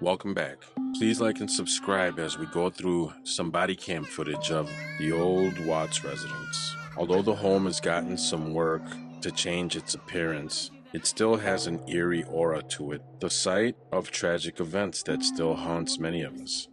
Welcome back. Please like and subscribe as we go through some body cam footage of the old Watts residence. Although the home has gotten some work to change its appearance, it still has an eerie aura to it, the site of tragic events that still haunts many of us.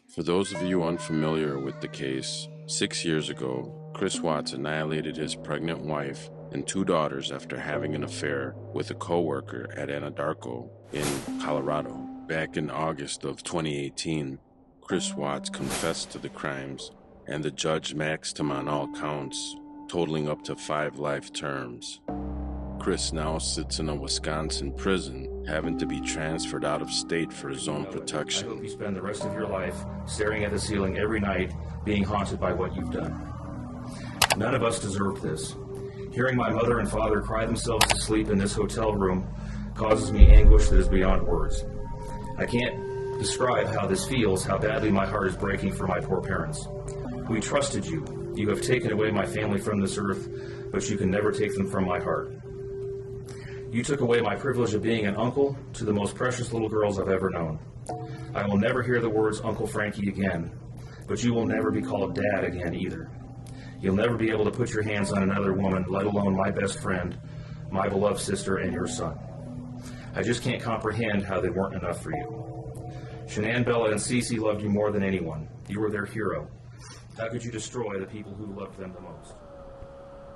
For those of you unfamiliar with the case, 6 years ago, Chris Watts annihilated his pregnant wife and 2 daughters after having an affair with a co-worker at Anadarko in Colorado. Back in August of 2018, Chris Watts confessed to the crimes, and the judge maxed him on all counts, totaling up to 5 life terms. Chris now sits in a Wisconsin prison, having to be transferred out of state for his own protection. I hope you spend the rest of your life staring at the ceiling every night, being haunted by what you've done. None of us deserve this. Hearing my mother and father cry themselves to sleep in this hotel room causes me anguish that is beyond words. I can't describe how this feels, how badly my heart is breaking for my poor parents. We trusted you. You have taken away my family from this earth, but you can never take them from my heart. You took away my privilege of being an uncle to the most precious little girls I've ever known. I will never hear the words Uncle Frankie again, but you will never be called Dad again either. You'll never be able to put your hands on another woman, let alone my best friend, my beloved sister, and your son. I just can't comprehend how they weren't enough for you. Shanann, Bella, and Cece loved you more than anyone. You were their hero. How could you destroy the people who loved them the most?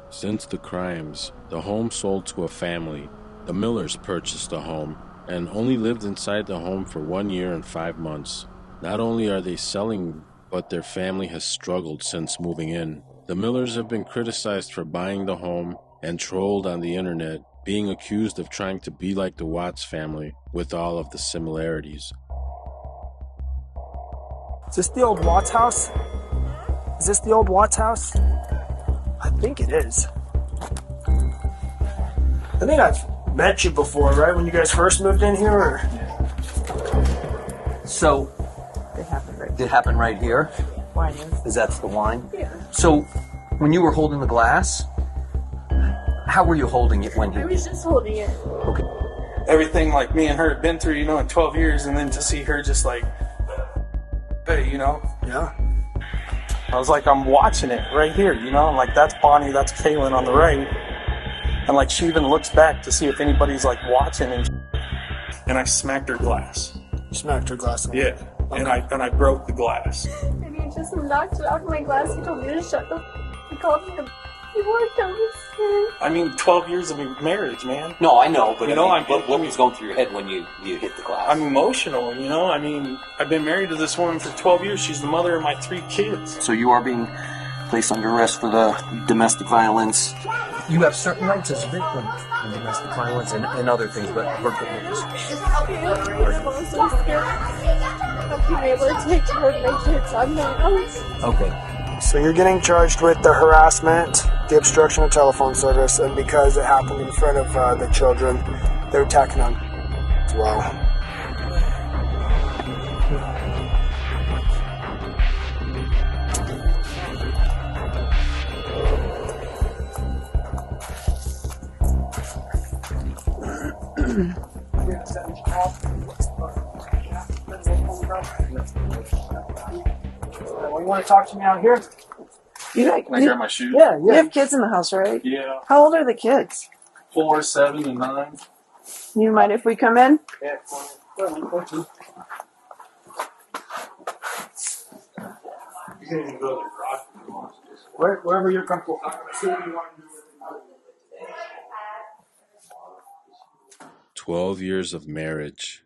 Since the crimes, the home sold to a family. The Millers purchased the home and only lived inside the home for 1 year and 5 months. Not only are they selling, but their family has struggled since moving in. The Millers have been criticized for buying the home and trolled on the internet, being accused of trying to be like the Watts family with all of the similarities. Is this the old Watts house? Is this the old Watts house? I think it is. I think I've met you before, right? When you guys first moved in here? Or? So, did it happen right here? Wine is. Is that the wine? Yeah. So, when you were holding the glass, how were you holding it when I was just holding it. Okay. Everything like me and her had been through, in 12 years, and then to see her just like, hey, Yeah. I was like, I'm watching it right here, I'm like, that's Bonnie, that's Kaylin on the right. And like, she even looks back to see if anybody's like watching, and I smacked her glass. You smacked her glass? Yeah. Okay. And I broke the glass. And he just knocked it out of my glass. He told me to shut the. He called me the. He walked down the stairs. I mean, 12 years of marriage, man. No, I know, but what was going through your head when you hit the glass? I'm emotional, I mean, I've been married to this woman for 12 years. She's the mother of my 3 kids. So you are being placed under arrest for the domestic violence. You have certain rights as a victim in domestic violence and other things, but I'm so scared. I've been able to take care of my kids on my own. Okay. So you're getting charged with the harassment, the obstruction of telephone service, and because it happened in front of the children, they're attacking on as well. 'Well, you want to talk to me out here? Can I grab my shoes? Yeah. You have kids in the house, right? Yeah. How old are the kids? 4, 7, and 9. You mind if we come in? Yeah, thank you. Wherever you're comfortable. 12 years of marriage,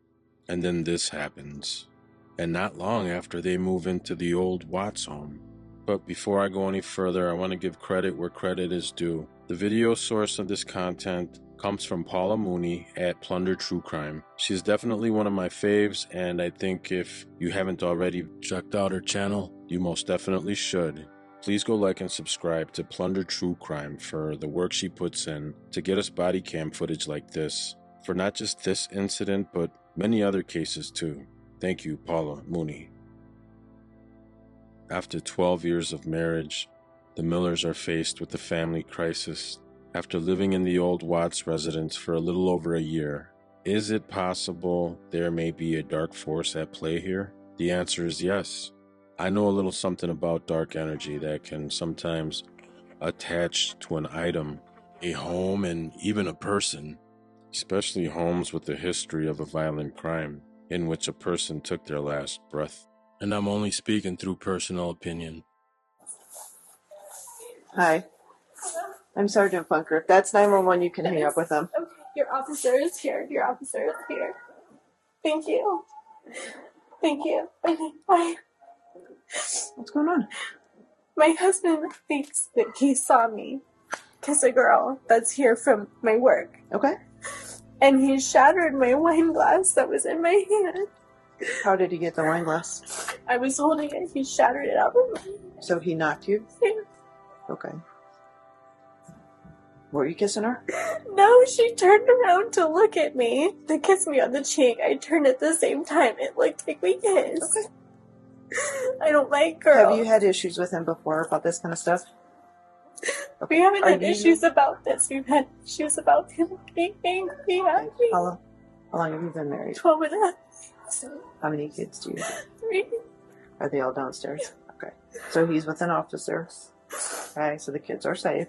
and then this happens. And not long after they move into the old Watts home. But before I go any further, I want to give credit where credit is due. The video source of this content comes from Paula Mooney at Plunder True Crime. She's definitely one of my faves, and I think if you haven't already checked out her channel, you most definitely should. Please go like and subscribe to Plunder True Crime for the work she puts in to get us body cam footage like this, for not just this incident, but many other cases too. Thank you, Paula Mooney. After 12 years of marriage, the Millers are faced with a family crisis. After living in the old Watts residence for a little over a year, Is it possible there may be a dark force at play here? The answer is yes. I know a little something about dark energy that can sometimes attach to an item, a home, and even a person, especially homes with a history of a violent crime in which a person took their last breath. And I'm only speaking through personal opinion. Hi. I'm Sergeant Funker. If that's 911, you can hang up with them. Okay, your officer is here. Your officer is here. Thank you. Thank you. Okay, bye. What's going on? My husband thinks that he saw me kiss a girl that's here from my work. Okay. And he shattered my wine glass that was in my hand. How did he get the wine glass? I was holding it. He shattered it out of me. So he knocked you? Okay. Were you kissing her? No, she turned around to look at me, to kiss me on the cheek. I turned at the same time. It looked like we kissed. Okay. I don't like girls. Have you had issues with him before about this kind of stuff? We haven't had Are you- issues about this. We've had issues about him being angry at me. How long have you been married? 12 and a half years. How many kids do you have? 3. Are they all downstairs? Okay. So he's with an officer. Okay, so the kids are safe.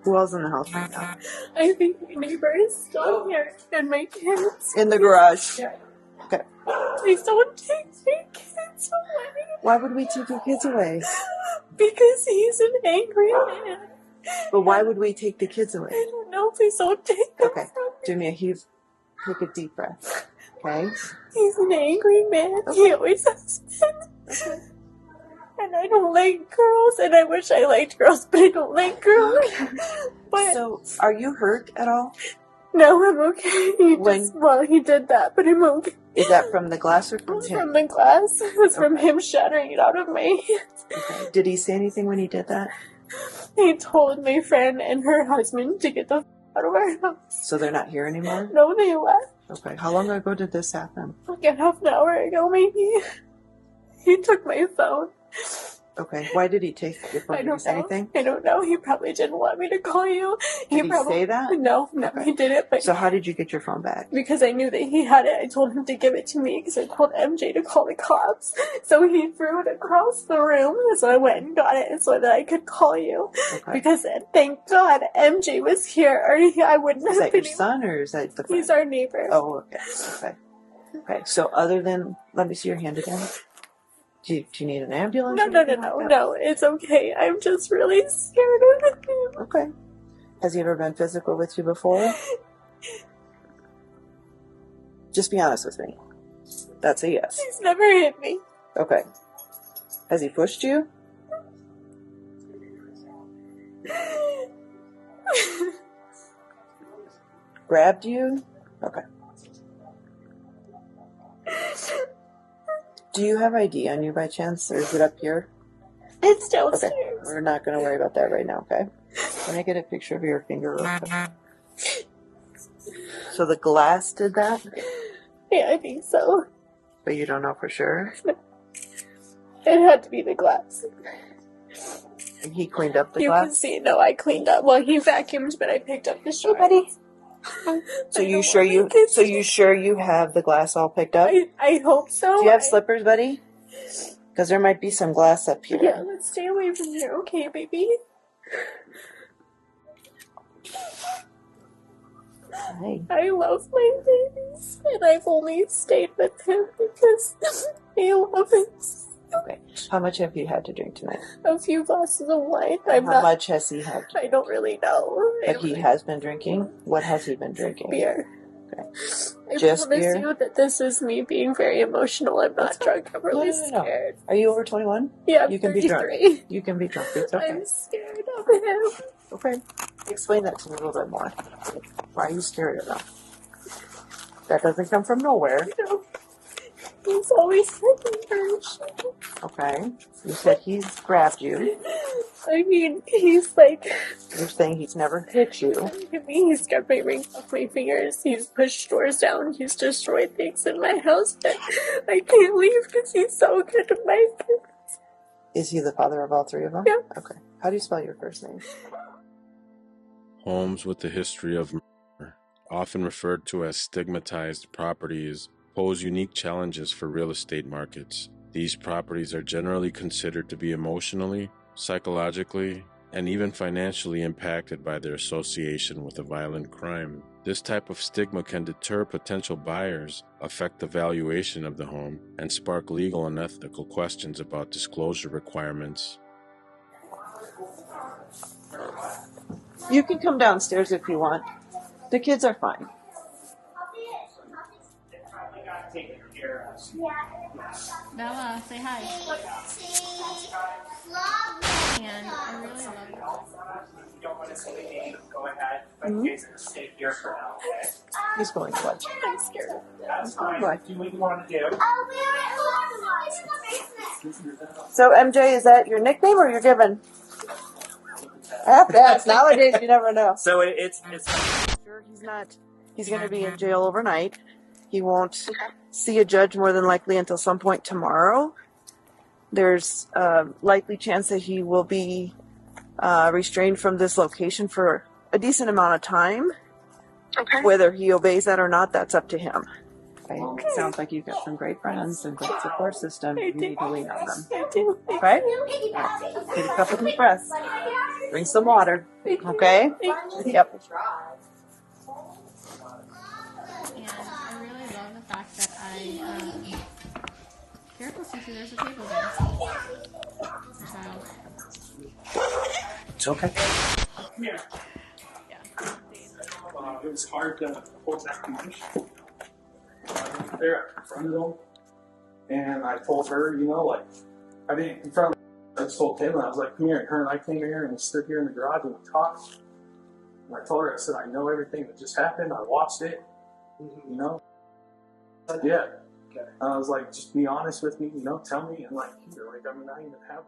Who else in the house right now? I think my neighbor is still here, and my kids. In the garage. Yeah. Okay. Please don't take my kids away. Why would we take your kids away? Because he's an angry man. But why would we take the kids I away? don't know. Please don't take them Okay. from me. Do me a huge, take a deep breath. Okay? He's an angry man. He always has been. And I don't like girls, and I wish I liked girls, but I don't like girls. But So, are you hurt at all? no, I'm okay. When- He did that, but I'm okay. Is that from the glass or It from was him? from the glass. It was from him shattering it out of my hands. Okay. Did he say anything when he did that? He told my friend and her husband to get the out of our house. So they're not here anymore? No, they left Okay. How long ago did this happen? like a half an hour ago, maybe. He took my phone. Okay. Why did he take your phone? I Did he don't say know. anything? I don't know. He probably didn't want me to call you. Did he probably say that? No, Okay. he didn't. But So how did you get your phone back? because I knew that he had it, I told him to give it to me because I told MJ to call the cops. So he threw it across the room, so I went and got it so that I could call you. Okay. Because thank God MJ was here, or I wouldn't Is have that your been. son or is that the friend? He's our neighbor. Oh, okay. Okay. Okay. So other than, let me see your hand again. Do you need an ambulance? No, or no, no, anything no, like that? no. It's okay. I'm just really scared of him. Okay. Has he ever been physical with you before? Just be honest with me. That's a yes. He's never hit me. Okay. Has he pushed you? Grabbed you? Okay. Do you have ID on you by chance, or is it up here? It's Okay. downstairs. We're not going to worry about that right now, okay? Can I get a picture of your finger real quick? So the glass did that, Yeah, I think so. but you don't know for sure? It had to be the glass. And he cleaned up the You can glass? see. No, I cleaned up. Well, he vacuumed, but I picked up the shit. buddy. So I you don't sure want you my kids so to- you sure you have the glass all picked up? I hope so. Do you have I- slippers, buddy? Because there might be some glass up here. Yeah, let's stay away from here, okay, baby? Hey. I love my babies, and I've only stayed with him because I love him. Okay. How much have you had to drink tonight? A few glasses of wine. I'm How not. much has he had? I don't really know. I But don't he really- has been drinking? What has he been drinking? beer. Okay. I Just promise beer? you that this is me being very emotional. I'm not That's drunk. I'm really No. scared. Are you over 21? Yeah, I'm You can be 33. drunk. You can be drunk. It's okay. I'm scared of him. Okay. Explain that to me a little bit more. Why are you scared of him? That doesn't come from nowhere. You know, he's always looking for shit. Okay. You said he's grabbed you. I mean, he's like, You're saying he's never hit you. he's got my ring off my fingers. He's pushed doors down. He's destroyed things in my house. But I can't leave because he's so good to my kids. Is he the father of all three of them? Yeah. Okay. How do you spell your first name? Homes with a history of murder. often referred to as stigmatized properties, pose unique challenges for real estate markets. These properties are generally considered to be emotionally, psychologically, and even financially impacted by their association with a violent crime. This type of stigma can deter potential buyers, affect the valuation of the home, and spark legal and ethical questions about disclosure requirements. You can come downstairs if you want. The kids are fine. Bella, say hi. And I really love you. You don't want to say anything, go ahead. But you guys are going to stay here for now, okay? He's going to watch. I'm scared. That's fine. What? Do what you want to do. So, MJ, is that your nickname or your given? I have to ask. Nowadays, you never know. So it's Sure, he's going to be in jail overnight. He won't see a judge more than likely until some point tomorrow. There's a likely chance that he will be restrained from this location for a decent amount of time. Okay. Whether he obeys that or not, that's up to him. Okay. It sounds like you've got some great friends and great support system. You need to lean on them. I do. Okay? Take a couple deep breaths. Drink some water. Okay? Yep. And I really love the fact that careful, Susie, there's a table there. Child. It's okay. Yeah. It was hard to hold that condition. I went there in front of them, and I told her, I mean, in front of I just told Taylor, I was like, come here. And her and I came here and we stood here in the garage and we talked. And I told her, I said, I know everything that just happened. I watched it, Yeah. Okay. I was like, just be honest with me, tell me. And I'm not even happy.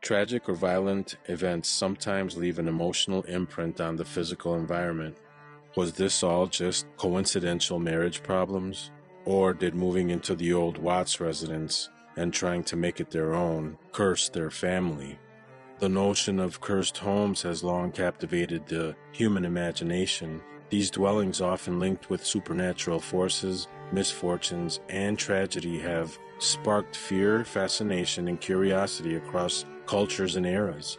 Tragic or violent events sometimes leave an emotional imprint on the physical environment. Was this all just coincidental marriage problems? Or did moving into the old Watts residence and trying to make it their own curse their family? The notion of cursed homes has long captivated the human imagination. These dwellings, often linked with supernatural forces, misfortunes, and tragedy, have sparked fear, fascination, and curiosity across cultures and eras.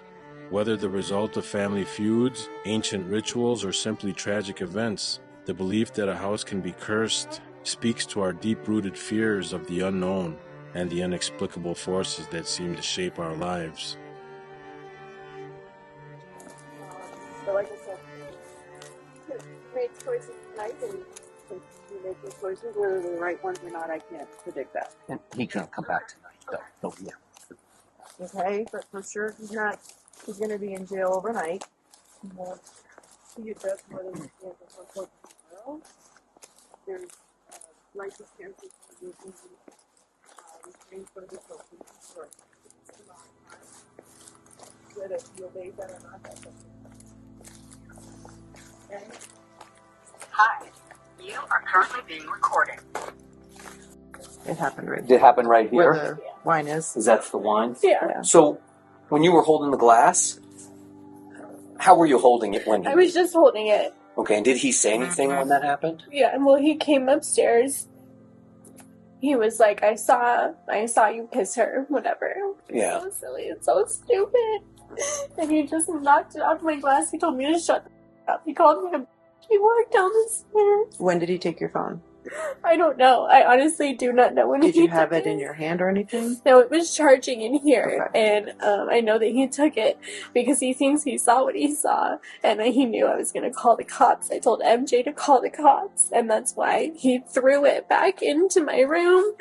Whether the result of family feuds, ancient rituals, or simply tragic events, the belief that a house can be cursed speaks to our deep-rooted fears of the unknown and the inexplicable forces that seem to shape our lives. So like I said, you made choices tonight, and if you make the choices, whether they're the right ones or not, I can't predict that. And he can't come back tonight. No, yeah. Okay, but for sure he's going to be in jail overnight. He won't see a judge more than he can before tomorrow. There's likely chances he will be restrained from this location for a long time. Whether he obeys that or not, that's up to him. Okay? Hi, you are currently being recorded. It happened right Did it happen right where here? the wine is. Is that the wine? Yeah. So, when you were holding the glass, how were you holding it when I was just holding it. Okay, and did he say anything when that happened? Yeah, and well, he came upstairs. He was like, I saw you kiss her, whatever. Yeah. It's so silly. It's so stupid. And he just knocked it off my glass. He told me to shut the up. He called me to... He walked down the stairs. When did he take your phone? I don't know. I honestly do not know when Did he you have took it in your hand or anything? No, it was charging in here. Okay. And I know that he took it because he thinks he saw what he saw. And he knew I was going to call the cops. I told MJ to call the cops. And that's why he threw it back into my room.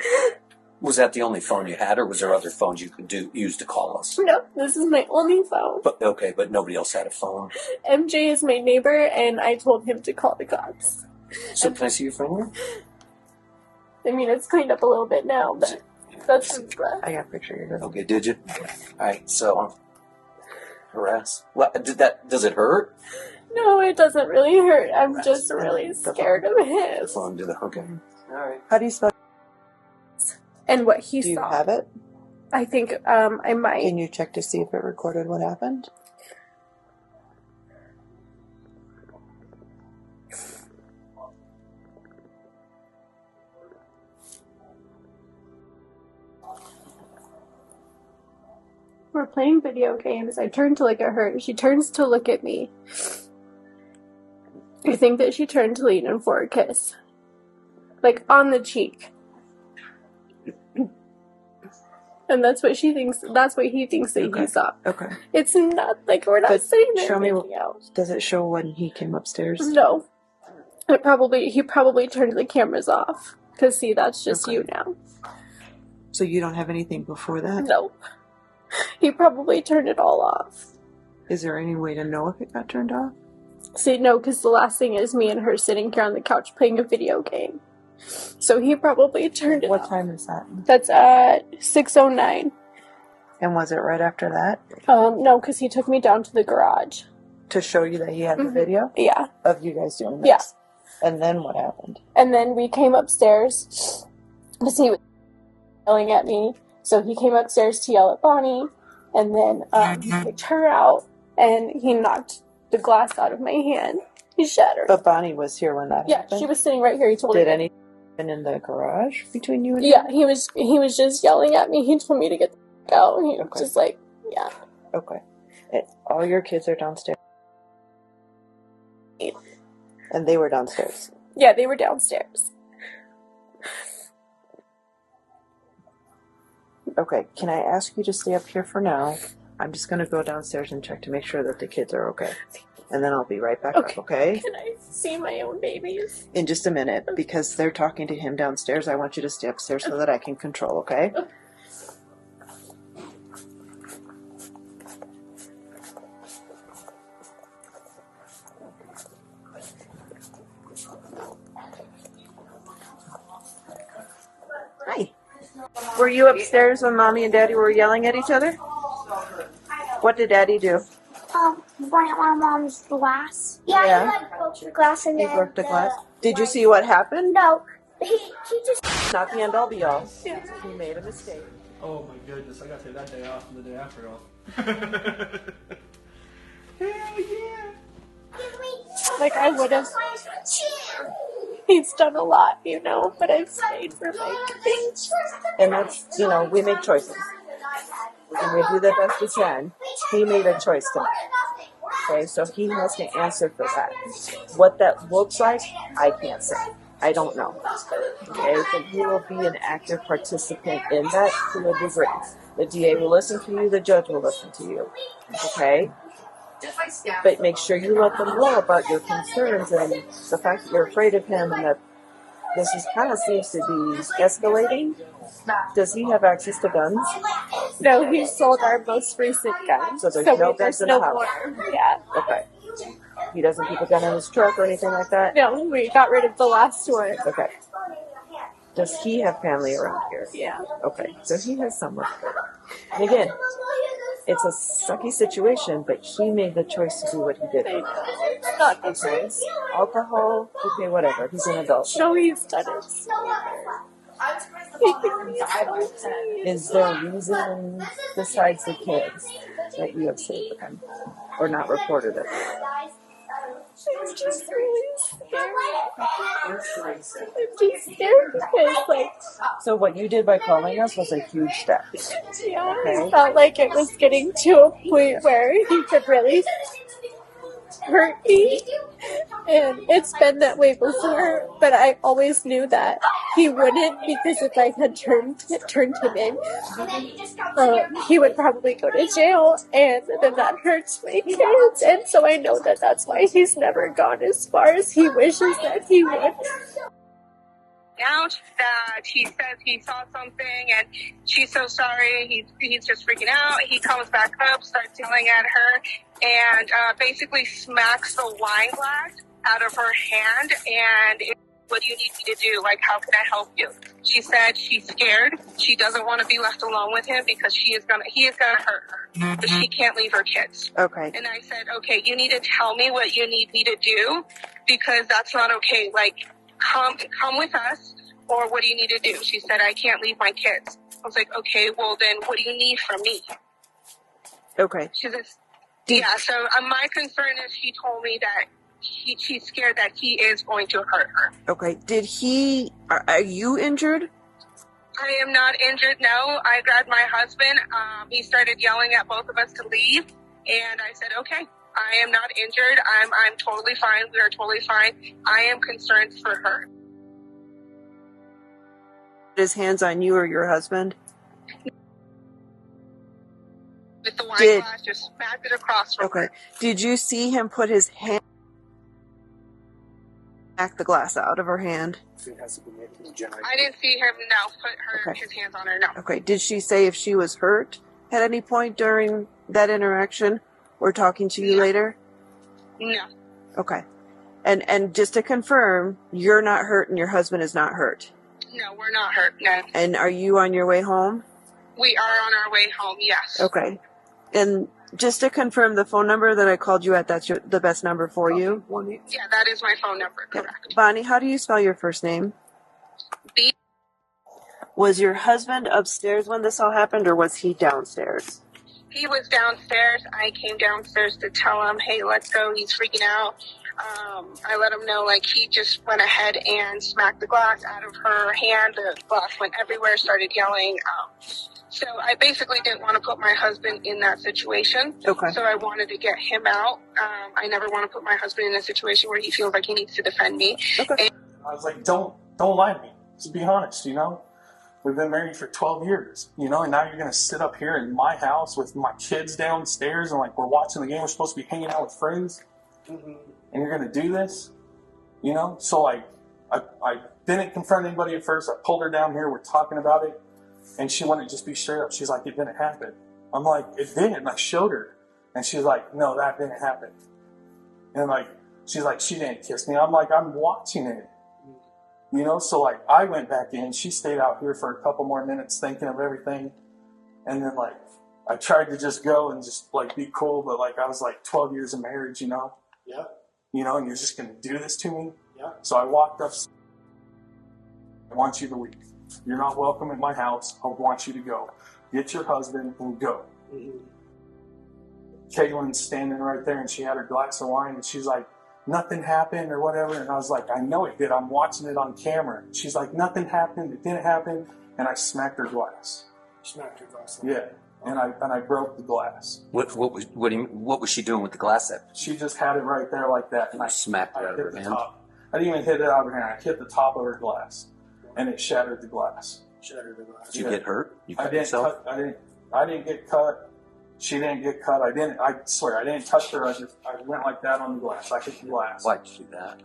Was that the only phone you had, or was there other phones you could use to call us? No, this is my only phone. But nobody else had a phone. MJ is my neighbor, and I told him to call the cops. So can I see your finger? I mean, it's cleaned up a little bit now, but that's I got a picture of your Okay, did you? Alright, so harass. What does it hurt? No, it doesn't really hurt. I'm just really scared of him. The phone did it. Okay. Alright. How do you spell? And what he Do you saw. have it? I think I might. Can you check to see if it recorded what happened? We're playing video games. I turn to look at her. She turns to look at me. I think that she turned to lean in for a kiss. Like, on the cheek. And that's what she thinks, that's what he thinks that he saw. Okay. It's not, like, we're not sitting there show me, making out. does it show when he came upstairs? No. He probably turned the cameras off. Because, see, that's just you now. So you don't have anything before that? No. He probably turned it all off. Is there any way to know if it got turned off? See, no, because the last thing is me and her sitting here on the couch playing a video game. So he probably turned it off. What time is that? That's at 6:09. And was it right after that? No, because he took me down to the garage. To show you that he had the video? Yeah. Of you guys doing this? Yeah. And then what happened? And then we came upstairs because he was yelling at me. So he came upstairs to yell at Bonnie. And then he kicked her out. And he knocked the glass out of my hand. He shattered. But Bonnie was here when that happened? Yeah, she was sitting right here. He told Did her. anything happen in the garage between you and him? Yeah, he was just yelling at me. He told me to get the f*** out. And he was just like, yeah. Okay. All your kids are downstairs? And they were downstairs? Yeah, they were downstairs. Okay, can I ask you to stay up here for now? I'm just going to go downstairs and check to make sure that the kids are okay. And then I'll be right back up, okay? Can I see my own babies? In just a minute, because they're talking to him downstairs. I want you to stay upstairs so that I can control, okay? Hi. Were you upstairs when Mommy and Daddy were yelling at each other? What did Daddy do? Burnt my mom's glass. Yeah, he like broke the glass and He then broke the glass. Did you see what happened? No, he just. Not the end all be all. He made a mistake. Oh my goodness, I gotta take that day off and the day after off. Hell yeah! Like, I would have. He's done a lot, you know, but I've stayed for my kids. And that's, you know, we make choices. And we do the best we can. He made a choice tonight. Okay, so he has to answer for that. What that looks like, I can't say. I don't know. Okay, but he will be an active participant in that to a degree. The DA will listen to you, the judge will listen to you. Okay? But make sure you let them know about your concerns and the fact that you're afraid of him and that this is kind of seems to be escalating. Does he have access to guns? No, he sold our most recent gun. So there's no guns in the house? more. Yeah. Okay. He doesn't keep a gun in his truck or anything like that? No, we got rid of the last one. Okay. Does he have family around here? Yeah. Okay, so he has someone. And again, it's a sucky situation, but he made the choice to do what he did. It's not the choice. Alcohol, okay, whatever. He's an adult. No, he's done it. Is there a reason besides the kids that you have stayed with him or not reported it? I'm just really scared. I'm just scared because, like... So what you did by calling us was a huge step. Yeah, Okay. I felt like it was getting to a point where he could really hurt me. And it's been that way before, but I always knew that he wouldn't, because if I had turned him in, he would probably go to jail, and then that hurts my kids. And so I know that that's why he's never gone as far as he wishes that he would. Out that he says he saw something and she's so sorry. He's just freaking out. He comes back up, starts yelling at her, and basically smacks the wine glass out of her hand. And what do you need me to do? Like, how can I help you? She said she's scared. She doesn't want to be left alone with him because he is gonna hurt her, but she can't leave her kids. Okay. And I said, okay, you need to tell me what you need me to do, because that's not okay. Like, come with us, or what do you need to do? She said, I can't leave my kids. I was like, okay, well then what do you need from me? Okay. She says, yeah, so my concern is she told me that she's scared that he is going to hurt her. Okay. Are you injured? I am not injured, no. I grabbed my husband. He started yelling at both of us to leave, and I said, okay, I am not injured. I'm totally fine. We are totally fine. I am concerned for her. His hands on you or your husband? With the wine glass, just smacked it across from her. Okay. Did you see him put his hand, smack the glass out of her hand? I didn't see him, no, put his hands on her, no. Okay. Did she say if she was hurt at any point during that interaction or talking to you later? No. Okay. And just to confirm, you're not hurt and your husband is not hurt? No, we're not hurt, no. And are you on your way home? We are on our way home, yes. Okay. And just to confirm, the phone number that I called you at, that's the best number for you? Yeah, that is my phone number, correct. Bonnie, how do you spell your first name? B. Was your husband upstairs when this all happened, or was he downstairs? He was downstairs. I came downstairs to tell him, hey, let's go. He's freaking out. I let him know, like, he just went ahead and smacked the glass out of her hand. The glass went everywhere, started yelling. So I basically didn't want to put my husband in that situation. Okay. So I wanted to get him out. I never want to put my husband in a situation where he feels like he needs to defend me. Okay. And I was like, don't lie to me. Just be honest, you know? We've been married for 12 years, you know, and now you're going to sit up here in my house with my kids downstairs and, like, we're watching the game. We're supposed to be hanging out with friends. Mm-hmm. And you're going to do this, you know? So, like, I didn't confront anybody at first. I pulled her down here. We're talking about it. And she wanted to just be straight up. She's like, it didn't happen. I'm like, it did. And I showed her. And she's like, no, that didn't happen. And, like, she's like, she didn't kiss me. I'm like, I'm watching it. You know, so, like, I went back in. She stayed out here for a couple more minutes thinking of everything. And then, like, I tried to just go and just, like, be cool. But, like, I was, like, 12 years of marriage, you know? Yeah. You know, and you're just going to do this to me? Yeah. So I walked up. I want you to leave. You're not welcome at my house. I want you to go. Get your husband and go. Mm-hmm. Caitlin's standing right there, and she had her glass of wine, and she's like, nothing happened or whatever. And I was like, I know it did. I'm watching it on camera. She's like, nothing happened. It didn't happen. And I smacked her glass. Smacked her glass. Yeah. And I broke the glass. What was she doing with the glass then? She just had it right there like that. And I smacked it out of her hit the hand? top. I didn't even hit it out of her hand. I hit the top of her glass. And it shattered the glass. Shattered the glass. Did you get hurt? You I cut didn't yourself? I didn't get cut. She didn't get cut. I swear, I didn't touch her. I went like that on the glass. I hit the glass. Why'd you do that?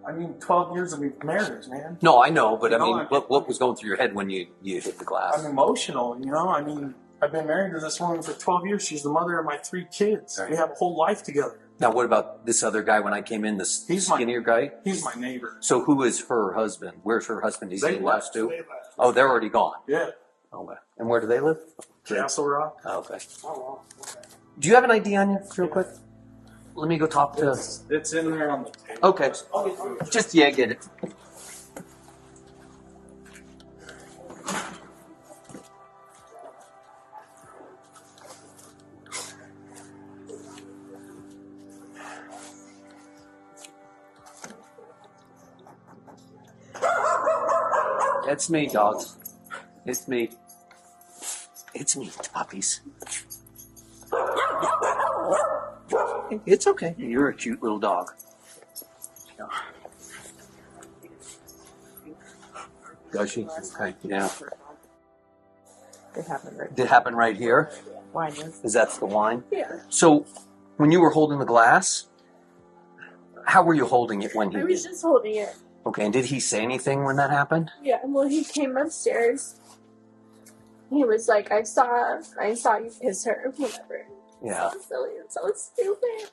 I mean, 12 years of marriage, man. No, I know, but You I know, mean, what was going through your head when you hit the glass? I'm emotional, you know? I mean, I've been married to this woman for 12 years. She's the mother of my 3 kids. Right. We have a whole life together. Now, what about this other guy when I came in, this skinnier guy? He's my neighbor. So who is her husband? Where's her husband? Is he the last two? They left. Oh, they're already gone. Yeah. Okay. And where do they live? Castle Rock. Oh, okay. Oh, wow. Okay. Do you have an ID on you, real quick? Let me go talk to... It's in there on the table. Okay. Just, yeah, get it. It's me, dogs. It's me. It's me, it's puppies. It's okay. You're a cute little dog. Does she? Okay, yeah. They happen right Did it happen right here? Wine is. Is that the wine? Yeah. So, when you were holding the glass, how were you holding it when he I was did? just holding it. Okay, and did he say anything when that happened? Yeah, well, he came upstairs. He was like, I saw you kiss her, whatever. Yeah. So silly and so stupid.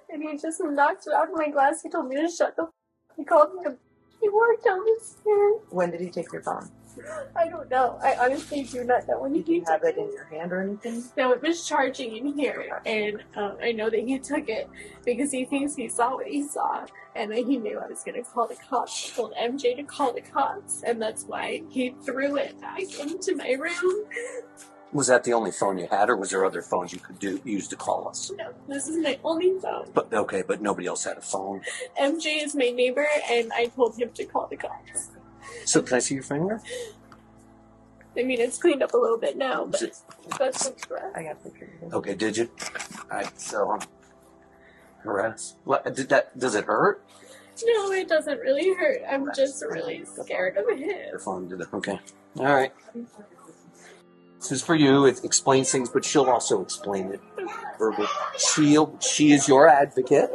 And he just knocked it out of my glass. He told me to shut the f. He called me a. He walked down the stairs. When did he take your phone? I don't know. I honestly do not know when Did he you have took it in your hand or anything? No, it was charging in here, and I know that he took it because he thinks he saw what he saw, and he knew I was going to call the cops. I told MJ to call the cops, and that's why he threw it back into my room. Was that the only phone you had, or was there other phones you could use to call us? No, this is my only phone. But okay, but nobody else had a phone. MJ is my neighbor, and I told him to call the cops. So can I see your finger? I mean, it's cleaned up a little bit now, but that's the stress. I got pictures. Okay, did you? Alright, so harass. What does it hurt? No, it doesn't really hurt. I'm just really scared of him. Your phone did it. Okay. Alright. This is for you. It explains things, but she'll also explain it verbally. She is your advocate.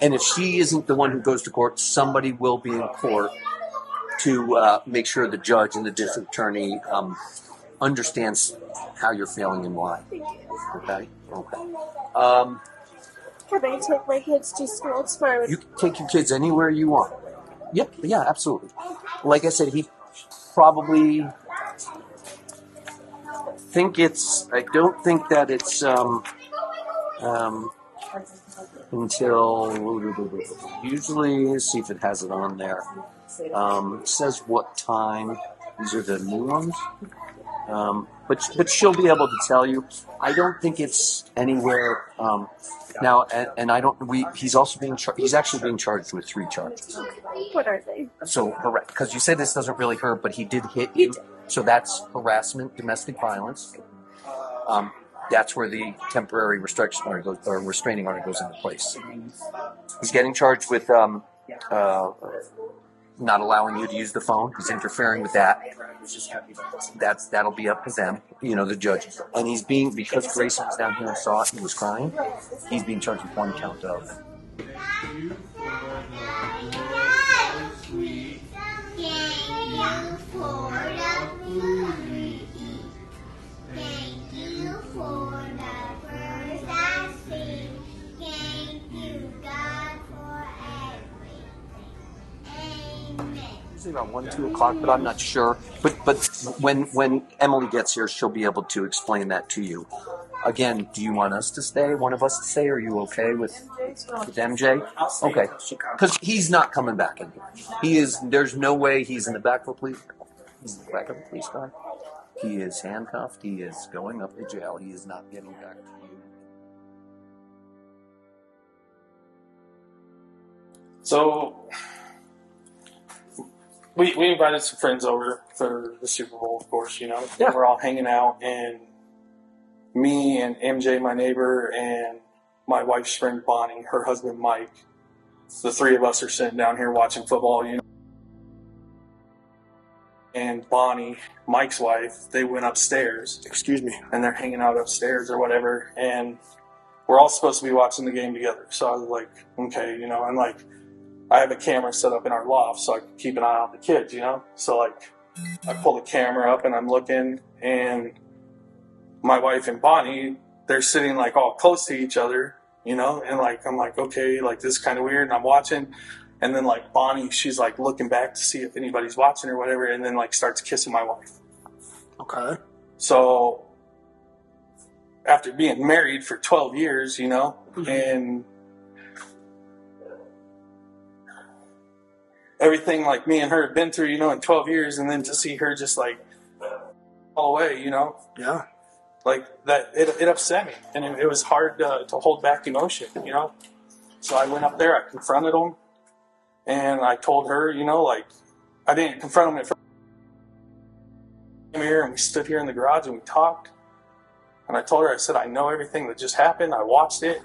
And if she isn't the one who goes to court, somebody will be in court to make sure the judge and the district attorney understands how you're feeling and why. Okay? Okay. Can I take my kids to school tomorrow? You can take your kids anywhere you want. Yep, yeah, absolutely. Like I said, he probably I don't think that it's until usually, let's see if it has it on there. It says what time. These are the new ones. But she'll be able to tell you. I don't think it's anywhere now, and I don't. He's also being he's actually being charged with 3 charges. What are they? So because you say this doesn't really hurt, but he did hit you. So that's harassment, domestic violence. That's where the temporary restriction order or restraining order goes into place. He's getting charged with not allowing you to use the phone. He's interfering with that. That'll be up to them, the judge. And he's because Grayson was down here and saw it and was crying, he's being charged with 1 count of. Usually around 1, 2 o'clock, but I'm not sure. But when Emily gets here, she'll be able to explain that to you. Again, do you want us to stay? One of us to stay? Are you okay with MJ? Okay, because he's not coming back in here. There's no way he's in the back of a police. He's in the back of a police car. He is handcuffed. He is going up to jail. He is not getting back to you. So we invited some friends over for the Super Bowl, of course, Yeah. We're all hanging out, and me and MJ, my neighbor, and my wife's friend Bonnie, her husband Mike, the 3 of us are sitting down here watching football, And Bonnie, Mike's wife, they went upstairs. Excuse me. And they're hanging out upstairs or whatever, and we're all supposed to be watching the game together. So I was like, okay, and I have a camera set up in our loft so I can keep an eye on the kids, So I pull the camera up and I'm looking, and my wife and Bonnie, they're sitting all close to each other, and I'm like, okay, this is kind of weird, and I'm watching, and then Bonnie, she's looking back to see if anybody's watching or whatever, and then starts kissing my wife. Okay. So after being married for 12 years, Mm-hmm. and everything me and her have been through, in 12 years, and then to see her just all away, Yeah. That, it upset me, and it was hard to hold back emotion, So I went up there, I confronted him, and I told her, I didn't confront him at first. We came here and we stood here in the garage and we talked, and I told her, I said, I know everything that just happened, I watched it,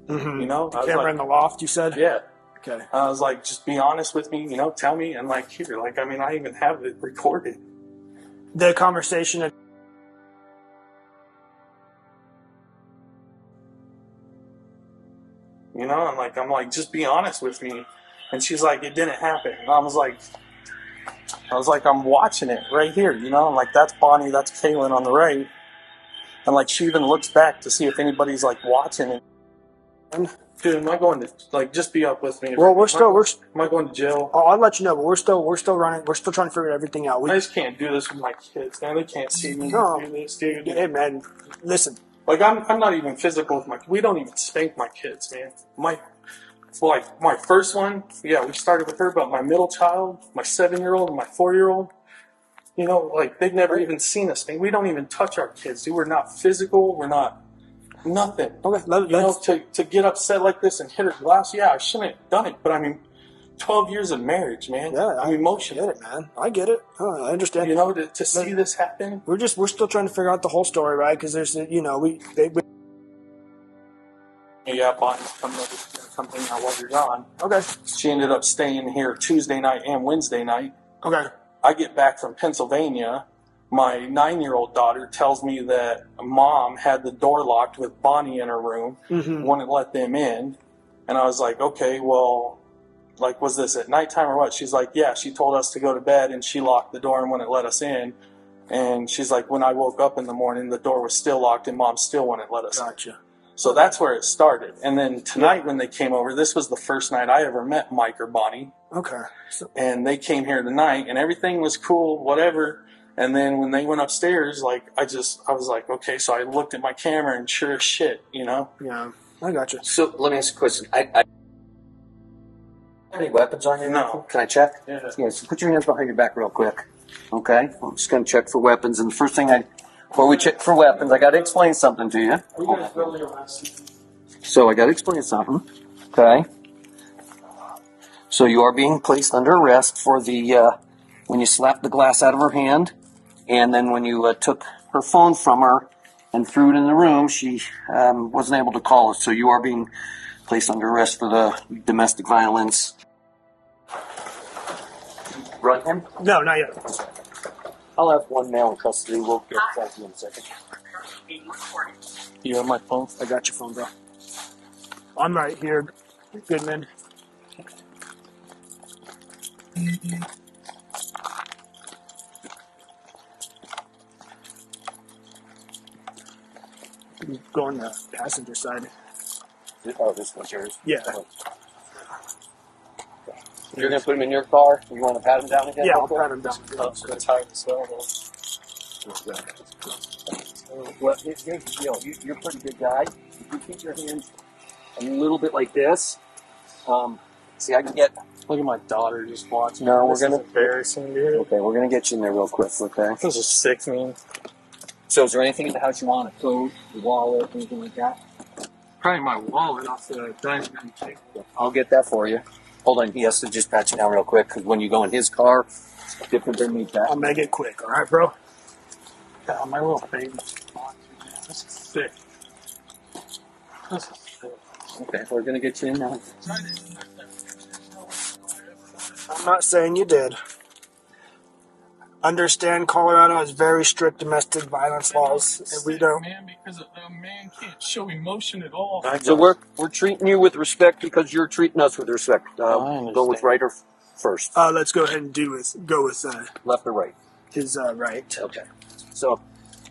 Mm-hmm. The camera in the loft, you said? Yeah. Okay. I was just be honest with me, tell me, and here, I even have it recorded. The conversation. I'm like, just be honest with me. And she's like, it didn't happen. And I was like, I'm watching it right here, that's Bonnie, that's Kaylin on the right. And she even looks back to see if anybody's watching it. Dude, am I going to just be up with me? Well, am I going to jail? I'll let you know, but we're still running. We're still trying to figure everything out. I just can't do this with my kids, man. They can't see me No. do this, dude. Hey, man, listen. I'm not even physical with my. We don't even spank my kids, man. My first one, yeah, we started with her, but my middle child, my 7-year-old, and my 4-year-old, they've never even seen us. Man. We don't even touch our kids, dude. We're not physical. We're not nothing. Okay, to get upset like this and hit her glass, yeah, I shouldn't have done it. But 12 years of marriage, man. Yeah, I'm emotional. I get it, man. I get it. I understand. You know, to see this happen. We're still trying to figure out the whole story, right? Because there's, Yeah, Bonnie's coming over to come hang out while you're gone. Okay. She ended up staying here Tuesday night and Wednesday night. Okay. I get back from Pennsylvania. My 9-year-old daughter tells me that Mom had the door locked with Bonnie in her room, wouldn't let them in. And I was like, okay, well, like, was this at nighttime or what? She's like, yeah, she told us to go to bed and she locked the door and wouldn't let us in. And she's like, when I woke up in the morning, the door was still locked and Mom still wouldn't let us in. Gotcha. So that's where it started. And then tonight when they came over, this was the first night I ever met Mike or Bonnie. Okay. And they came here tonight and everything was cool, whatever. And then when they went upstairs, like, I was like, okay, so I looked at my camera and sure as shit, you know? Yeah, I got you. So let me ask you a question. I any weapons on you? No. Can I check? Yeah. So put your hands behind your back real quick. Okay? I'm just going to check for weapons. And the first thing before we check for weapons, I got to explain something to you. So I got to explain something. Okay? So you are being placed under arrest for when you slapped the glass out of her hand, and then when you took her phone from her and threw it in the room, she wasn't able to call us. So you are being placed under arrest for the domestic violence. Run him? No, not yet. I'll have one male in custody. We'll get back to you in a second. You have my phone? I got your phone, bro. I'm right here, Goodman. Go on the passenger side. Oh, this one's yours? Yeah. You're going to put him in your car? You want to pat him down again? Yeah, I'll pat him down. It's hard as well, though. Well, here's the deal. You're a pretty good guy. If you keep your hands a little bit like this, see, I can get... Look at my daughter just watching. No, this is embarrassing, dude. Okay, we're going to get you in there real quick, okay? This is sick, man. So is there anything in the house you want? A coat, a wallet, anything like that? Probably my wallet off the dining room table. I'll get that for you. Hold on, he has to just pat you down real quick, because when you go in his car, it's different than me, Pat. I'll make it quick, all right, bro? Yeah, my little baby. This is sick. This is sick. Okay, we're going to get you in now. I'm not saying you did. Understand Colorado has very strict domestic violence laws, and we don't. Man, because a man can't show emotion at all. So we're treating you with respect because you're treating us with respect. Go with right or first. Let's go ahead and go with Left or right? his right. Okay. So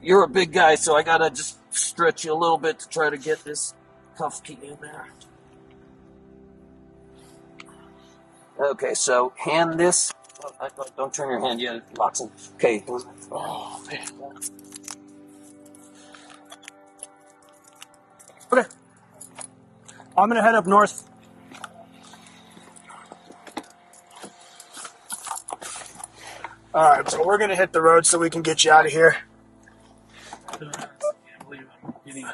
you're a big guy, so I gotta just stretch you a little bit to try to get this cuff key in there. Okay, so hand this. Don't turn your hand yet. It locks in. Okay. Oh, man. Okay. I'm gonna head up north. All right, so we're gonna hit the road so we can get you out of here. I can't believe I'm getting...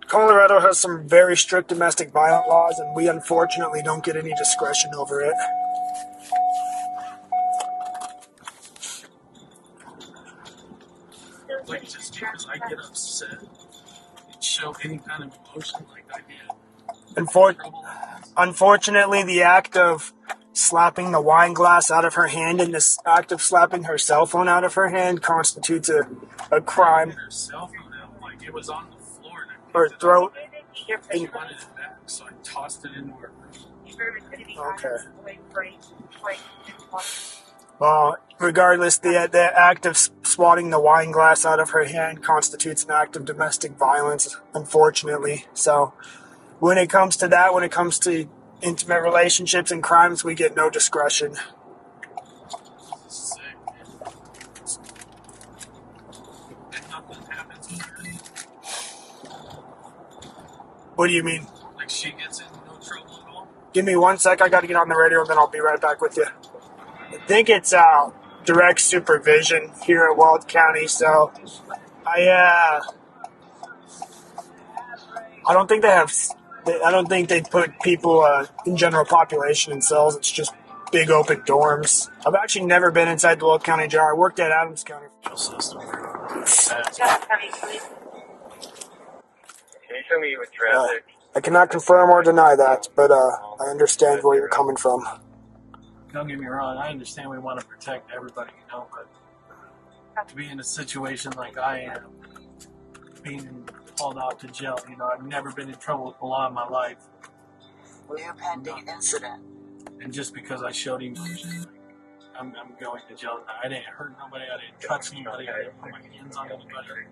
Colorado has some very strict domestic violence laws, and we unfortunately don't get any discretion over it. Like, just because I get upset and show any kind of emotion like I did. Unfortunately, the act of slapping the wine glass out of her hand and this act of slapping her cell phone out of her hand constitutes a crime. Her cell phone out, like, it was on the floor. And Or throat. she wanted it back, so I tossed it into her room. Okay. Well, regardless, the act of swatting the wine glass out of her hand constitutes an act of domestic violence, unfortunately. So, when it comes to that, when it comes to intimate relationships and crimes, we get no discretion. Sick, man. And nothing happens to her. What do you mean? Like, she gets in no trouble at all? Give me 1 sec. I got to get on the radio, and then I'll be right back with you. I think it's direct supervision here at Weld County, so I don't think they have I don't think they'd put people in general population in cells. It's just big open dorms. I've actually never been inside the Will County Jail. I worked at Adams County Jail System. Can you show me with traffic? I cannot confirm or deny that, but I understand where you're coming from. Don't get me wrong, I understand we want to protect everybody, you know, but to be in a situation like I am, being hauled off to jail, you know, I've never been in trouble with the law in my life. New pending incident. And just because I showed emotion, I'm going to jail. I didn't hurt nobody, I didn't touch anybody, I didn't put my hands on anybody.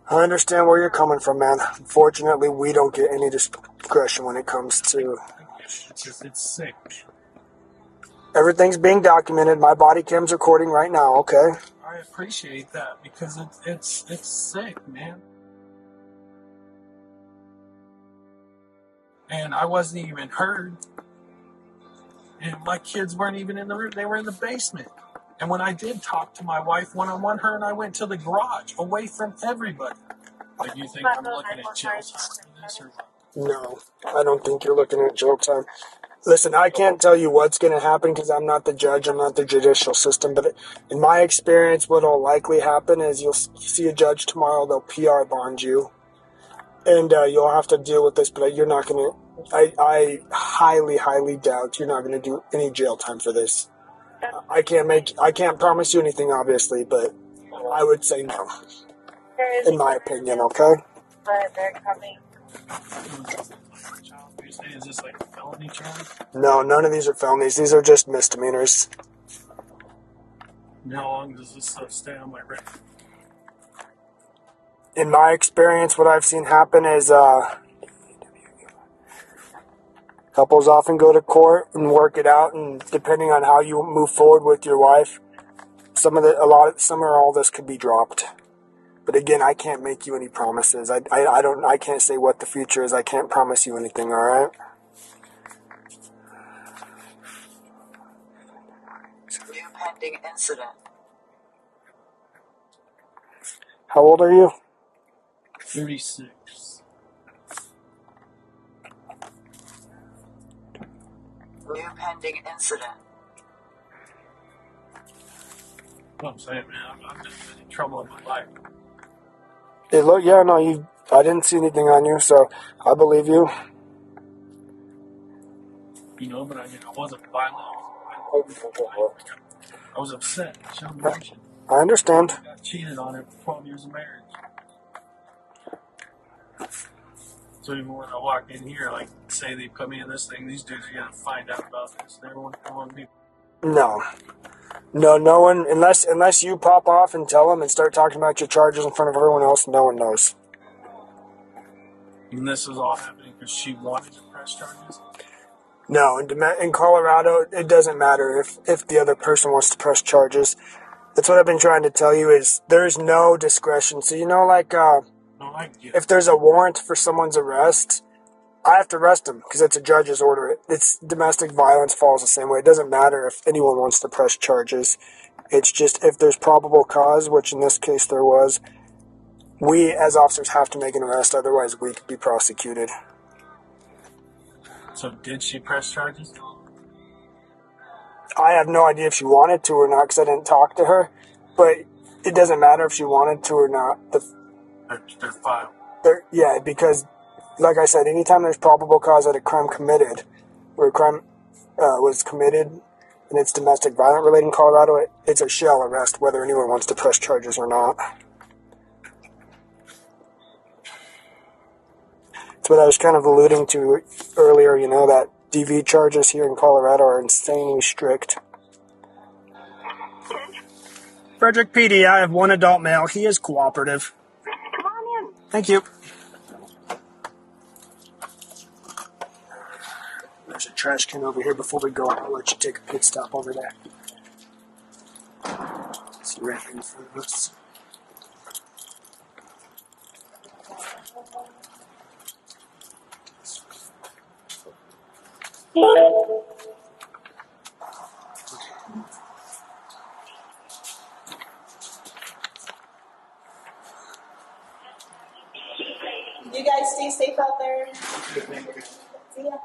I understand where you're coming from, man. Unfortunately, we don't get any discretion when it comes to... It's sick. Everything's being documented. My body cam's recording right now, okay? I appreciate that because it's sick, man. And I wasn't even hurt. And my kids weren't even in the room. They were in the basement. And when I did talk to my wife one-on-one, her and I went to the garage, away from everybody. Like, you think I'm looking at jail time for this or what? No, I don't think you're looking at jail time. Listen, I can't tell you what's going to happen because I'm not the judge, I'm not the judicial system, but in my experience, what will likely happen is you'll see a judge tomorrow, they'll PR bond you, and you'll have to deal with this, but you're not going to, I highly, highly doubt you're not going to do any jail time for this. I can't promise you anything, obviously, but I would say no, in my opinion, okay? But they're coming. Is this like a felony charge? No, none of these are felonies. These are just misdemeanors. And how long does this stuff stay on my record? In my experience, what I've seen happen is couples often go to court and work it out, and depending on how you move forward with your wife, some or all this could be dropped. But again, I can't make you any promises. I can't say what the future is. I can't promise you anything, all right? New pending incident. How old are you? 36. New pending incident. What I'm saying, man, I've been in trouble in my life. I didn't see anything on you, so I believe you. You know, but I wasn't violent. I was upset. I showed emotion. I understand. I got cheated on after 12 years of marriage. So even when I walk in here, like, say they put me in this thing, these dudes are going to find out about this. They don't want to be... No one, unless you pop off and tell them and start talking about your charges in front of everyone else, no one knows. And this is all happening because she wanted to press charges? No, in Colorado, it doesn't matter if the other person wants to press charges. That's what I've been trying to tell you is there's no discretion. So, you know, like, if there's a warrant for someone's arrest, I have to arrest them because it's a judge's order. It's domestic violence falls the same way. It doesn't matter if anyone wants to press charges. It's just if there's probable cause, which in this case there was, we as officers have to make an arrest, otherwise we could be prosecuted. So did she press charges? I have no idea if she wanted to or not because I didn't talk to her, but it doesn't matter if she wanted to or not. They're filed. Yeah, because, like I said, anytime there's probable cause that a crime committed, or a crime was committed, and it's domestic violence related in Colorado, it's a shell arrest, whether anyone wants to press charges or not. That's what I was kind of alluding to earlier, you know, that DV charges here in Colorado are insanely strict. Frederick PD, I have one adult male. He is cooperative. Come on in. Thank you. There's a trash can over here before we go. I'll let you take a pit stop over there. It's right in front of us. You guys stay safe out there. See ya.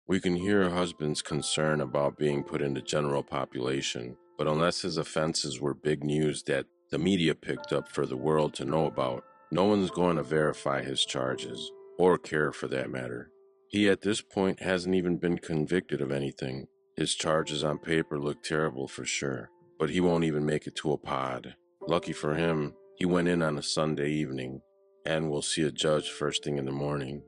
We can hear her husband's concern about being put in the general population, but unless his offenses were big news that the media picked up for the world to know about, no one's going to verify his charges, or care for that matter. He at this point hasn't even been convicted of anything. His charges on paper look terrible for sure, but he won't even make it to a pod. Lucky for him, he went in on a Sunday evening, and will see a judge first thing in the morning.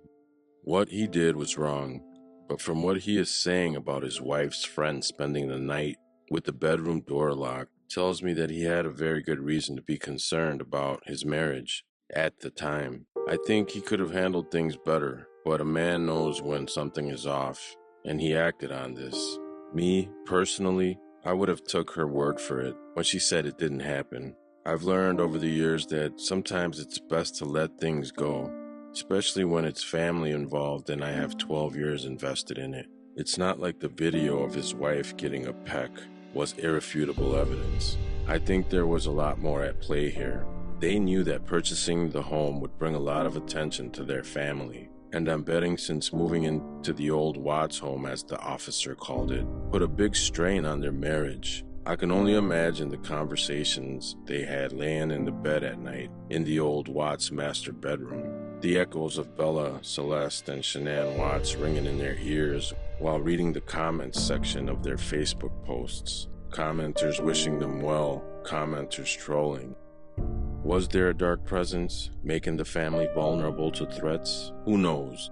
What he did was wrong, but from what he is saying about his wife's friend spending the night with the bedroom door locked, tells me that he had a very good reason to be concerned about his marriage at the time. I think he could have handled things better, but a man knows when something is off, and he acted on this. Me, personally, I would have took her word for it when she said it didn't happen. I've learned over the years that sometimes it's best to let things go, especially when it's family involved and I have 12 years invested in it. It's not like the video of his wife getting a peck was irrefutable evidence. I think there was a lot more at play here. They knew that purchasing the home would bring a lot of attention to their family, and I'm betting since moving into the old Watts home, as the officer called it, put a big strain on their marriage. I can only imagine the conversations they had laying in the bed at night in the old Watts master bedroom. The echoes of Bella, Celeste, and Shanann Watts ringing in their ears while reading the comments section of their Facebook posts. Commenters wishing them well, commenters trolling. Was there a dark presence making the family vulnerable to threats? Who knows?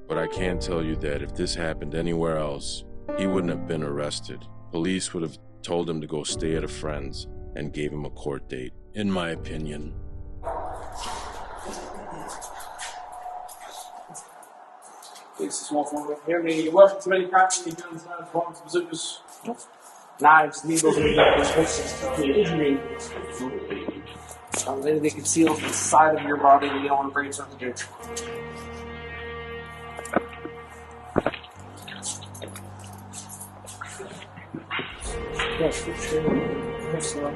But I can tell you that if this happened anywhere else, he wouldn't have been arrested. Police would have told him to go stay at a friend's and gave him a court date, in my opinion. It's a small form of here. Any weapons of any kind, any guns, knives, bombs, bazookas, knives, needles, injury. Anything concealed inside of your body that you don't want to bring something to. Yes, for sure. Yes, sir.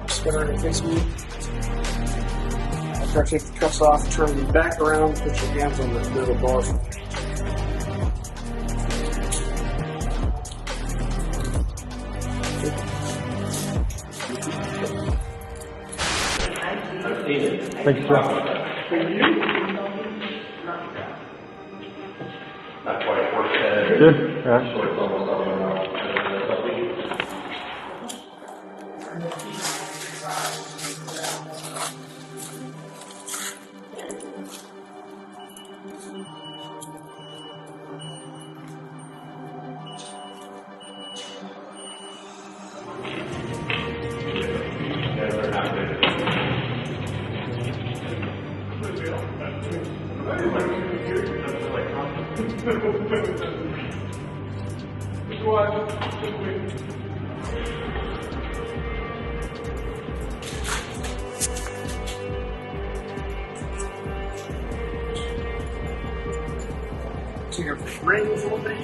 Spinner and fix me. After I take the cuffs off, turn them back around, put your hands on the middle bar. Thank you, sir. Not quite work. Good. Yeah. So your brain is a little bit.